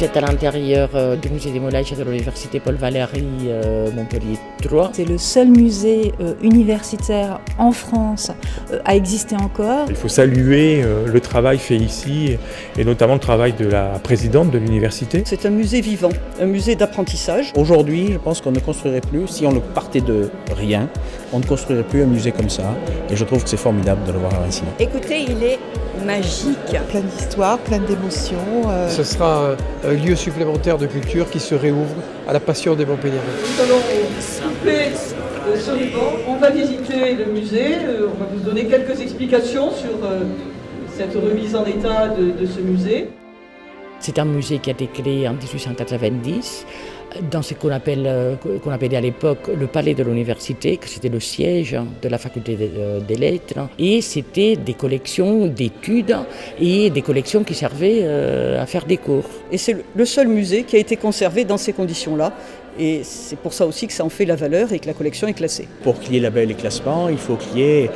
êtes à l'intérieur du musée des moulages de l'université Paul Valéry Montpellier 3. C'est le seul musée universitaire en France à exister encore. Il faut saluer le travail fait ici et notamment le travail de la présidente de l'université. C'est un musée vivant, un musée d'apprentissage. Aujourd'hui, je pense qu'on ne construirait plus, si on ne partait de rien, on ne construirait plus un musée comme ça. Et je trouve que c'est formidable de le voir ainsi. Écoutez, il est magique. Plein d'histoires, plein d'émotions. Ce sera un lieu supplémentaire de culture qui se réouvre à la passion des Montpelliérains. Nous allons couper ce ruban. On va visiter le musée. On va vous donner quelques explications sur cette remise en état de ce musée. C'est un musée qui a été créé en 1890 dans ce qu'on appelait à l'époque le palais de l'université, que c'était le siège de la faculté des lettres. Et c'était des collections d'études et des collections qui servaient à faire des cours. Et c'est le seul musée qui a été conservé dans ces conditions-là. Et c'est pour ça aussi que ça en fait la valeur et que la collection est classée. Pour qu'il y ait label et classement, il faut qu'il y ait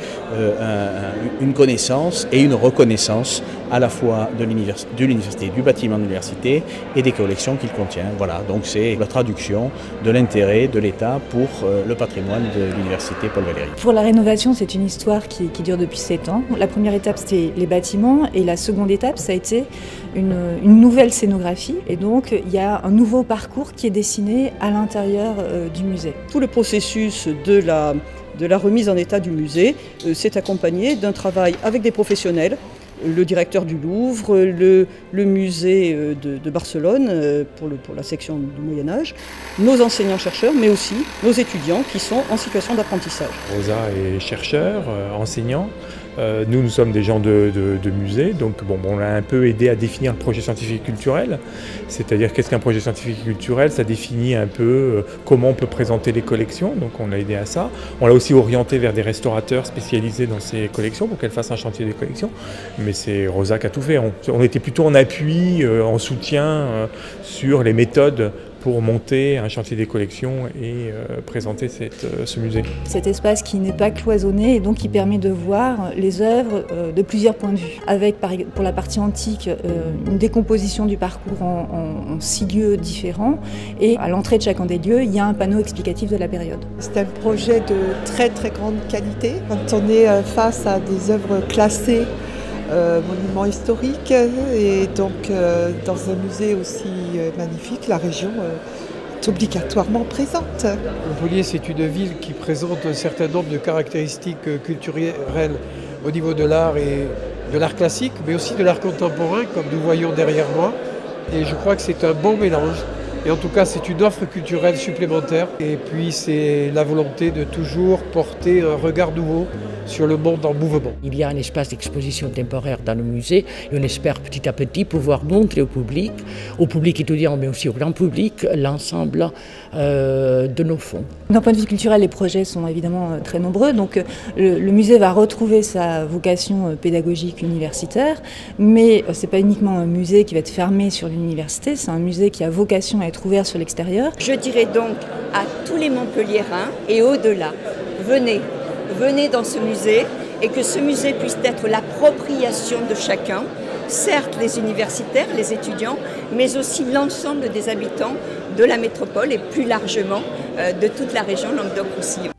une connaissance et une reconnaissance à la fois de l'université, du bâtiment de l'université et des collections qu'il contient. Voilà, donc c'est la traduction de l'intérêt de l'État pour le patrimoine de l'université Paul Valéry. Pour la rénovation, c'est une histoire qui dure depuis 7 ans. La première étape, c'était les bâtiments et la seconde étape, ça a été une nouvelle scénographie. Et donc, il y a un nouveau parcours qui est dessiné à l'intérieur du musée. Tout le processus de la remise en état du musée s'est accompagné d'un travail avec des professionnels, le directeur du Louvre, le musée de Barcelone pour la section du Moyen-Âge, nos enseignants-chercheurs, mais aussi nos étudiants qui sont en situation d'apprentissage. Rosa est chercheur, enseignant. Nous sommes des gens de musée, donc on l'a un peu aidé à définir le projet scientifique et culturel. C'est-à-dire qu'est-ce qu'un projet scientifique et culturel? Ça définit un peu comment on peut présenter les collections, donc on l'a aidé à ça. On l'a aussi orienté vers des restaurateurs spécialisés dans ces collections pour qu'elle fasse un chantier des collections. Mais c'est Rosa qui a tout fait. On était plutôt en appui, en soutien sur les méthodes pour monter un chantier des collections et présenter ce musée. Cet espace qui n'est pas cloisonné et donc qui permet de voir les œuvres de plusieurs points de vue. Avec, pour la partie antique, une décomposition du parcours en 6 lieux différents et à l'entrée de chacun des lieux, il y a un panneau explicatif de la période. C'est un projet de très très grande qualité. Quand on est face à des œuvres classées, monument historique et donc dans un musée aussi magnifique, la région est obligatoirement présente. Montpellier, c'est une ville qui présente un certain nombre de caractéristiques culturelles au niveau de l'art et de l'art classique, mais aussi de l'art contemporain, comme nous voyons derrière moi. Et je crois que c'est un bon mélange. Et en tout cas, c'est une offre culturelle supplémentaire. Et puis, c'est la volonté de toujours porter un regard nouveau sur le monde en mouvement. Il y a un espace d'exposition temporaire dans le musée et on espère petit à petit pouvoir montrer au public étudiant, mais aussi au grand public, l'ensemble de nos fonds. D'un point de vue culturel, les projets sont évidemment très nombreux. Donc, le musée va retrouver sa vocation pédagogique universitaire, mais ce n'est pas uniquement un musée qui va être fermé sur l'université, c'est un musée qui a vocation à être ouvert sur l'extérieur. Je dirais donc à tous les Montpelliérains et au-delà, venez dans ce musée et que ce musée puisse être l'appropriation de chacun, certes les universitaires, les étudiants, mais aussi l'ensemble des habitants de la métropole et plus largement de toute la région Languedoc-Roussillon.